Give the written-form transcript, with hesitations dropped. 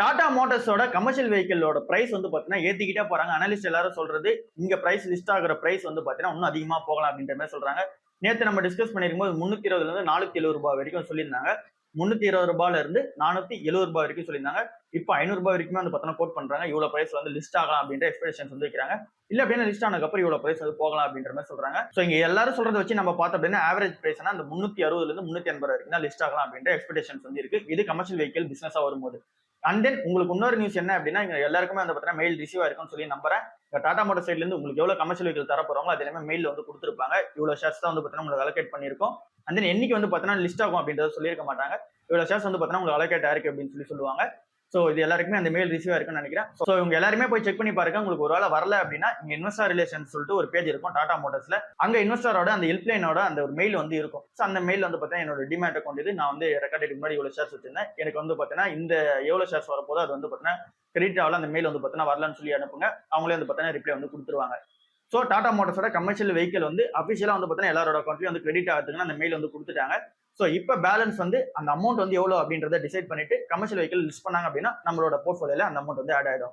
Tata மோட்டார்ஸோட commercial வெஹிக்கிளோட price வந்து பாத்தீங்கன்னா ஏத்திக்கிட்டே போறாங்க. அனலிஸ்ட் எல்லாரும் சொல்றது இங்க பிரைஸ் லிஸ்ட் ஆகுற பிரைஸ் வந்து பாத்தீங்கன்னா இன்னும் அதிகமா போகலாம் அப்படின்ற மாதிரி சொல்றாங்க. நேத்து நம்ம டிஸ்கஸ் பண்ணிருக்கும்போது 320 இருந்து 470 ரூபாய் வரைக்கும் சொல்லியிருந்தாங்க. 320 ரூபாயில இருந்து 470 ரூபாய் வரைக்கும் சொல்லியிருந்தாங்க. இப்போ 500 ரூபாய் வரைக்குமே வந்து பாத்தீங்கன்னா கோட் பண்றாங்க. இவ்வளவு பிரைஸ் வந்து லிஸ்ட் ஆகலாம் அப்படின்ற எக்ஸ்பெக்டேஷன்ஸ் வந்து வைக்கிறாங்க. இல்ல அப்படின்னா லிஸ்ட் ஆனதுக்கு அப்புறம் இவ்வளவு பிரைஸ் வந்து போகலாம் அப்படின்ற மாதிரி சொல்றாங்க. சோ இங்க எல்லாரும் சொல்றதை வச்சு நம்ம பார்த்தோம் அப்படின்னா ஆவரேஜ் பிரைஸ்னா அந்த 360 இருந்து 380 வரைக்கும் தான் லிஸ்ட் ஆகலாம் அப்படின்ற எக்ஸ்பெக்டேஷன்ஸ் வந்து இருக்கு. இது கமர்ஷியல் வெஹிக்கிள் பிசினஸா வரும்போது. அண்ட் தென் உங்களுக்கு இன்னொரு நியூஸ் என்ன அப்படின்னா இங்க எல்லாருக்குமே வந்து பாத்தீங்கன்னா மெயில் ரிசீவ் ஆயிருக்கும்னு சொல்லி நம்புறேன். டாடா மோட்டார் சைட்ல இருந்து உங்களுக்கு எவ்வளவு கமர்ஷியல் வெஹிக்கிள் தர போறாங்களோ அது எல்லாமே மெயில்ல வந்து கொடுத்துருப்பாங்க. இவ்வளவு ஷேர்ஸ் தான் வந்து பாத்தீங்கன்னா உங்களுக்கு அலோகேட் பண்ணிருக்கோம். அண்ட் தென் என்னைக்கு வந்து பாத்தீங்கன்னா லிஸ்ட் ஆகும் அப்படின்றத சொல்லியிருக்க மாட்டாங்க. இவ்வளவு ஷேர்ஸ் வந்து பாத்தீங்கன்னா உங்களுக்கு அலோகேட் ஆயிருக்கு அப்படின்னு சொல்லி சொல்லுவாங்க. சோ இது எல்லாருக்குமே அந்த மெயில் ரிசீவ் ஆயிருக்கும்னு நினைக்கிறேன். சோ இவங்க எல்லாருமே போய் செக் பண்ணி பாருங்க. உங்களுக்கு ஒரு வேளை வரல அப்படின்னா இங்க இன்வெஸ்டர் ரிலேஷன் சொல்லிட்டு ஒரு பேஜ் இருக்கும் டாடா மோட்டார்ஸ்ல. அங்க இன்வெஸ்டரோட அந்த ஹெல்ப்லைனோட அந்த ஒரு மெயில் வந்து இருக்கும். சோ அந்த மெயில் வந்து பாத்தீங்கன்னா என்னோட டிமேட் அக்கௌண்ட் இது. நான் வந்து ரெக்கார்டுக்கு முன்னாடி இவ்வளவு ஷேர்ஸ் வச்சிருந்தேன். எனக்கு வந்து பாத்தீங்கன்னா இந்த எவ்வளவு ஷேர்ஸ் வரப்போதோ அது வந்து பாத்தீங்கன்னா கிரெடிட் ஆகல அந்த மெயில் வந்து பாத்தீங்கன்னா வரலன்னு சொல்லி அனுப்புங்க. அவங்களே வந்து பாத்தீங்கன்னா ரிப்ளை வந்து கொடுத்துருவாங்க. சோ டாடா மோட்டார்ஸோட கமர்ஷியல் வெஹிக்கிள் வந்து அபிஷியலா வந்து பாத்தீங்கன்னா எல்லாரோட அக்கௌண்ட்லயும் வந்து கிரெடிட் ஆகிறதுக்கு அந்த மெயில் வந்து கொடுத்துட்டாங்க. சோ இப்ப பேலன்ஸ் வந்து அந்த அமௌண்ட் வந்து எவ்வளவு அப்படின்றத டிசைட் பண்ணிட்டு கமர்ஷியல் வெஹிக்கிள் லிஸ்ட் பண்ணாங்க அப்படின்னா நம்மளோட போர்ட்ஃபோலியோல அந்த அமௌண்ட் வந்து ஆட் ஆயிடும்.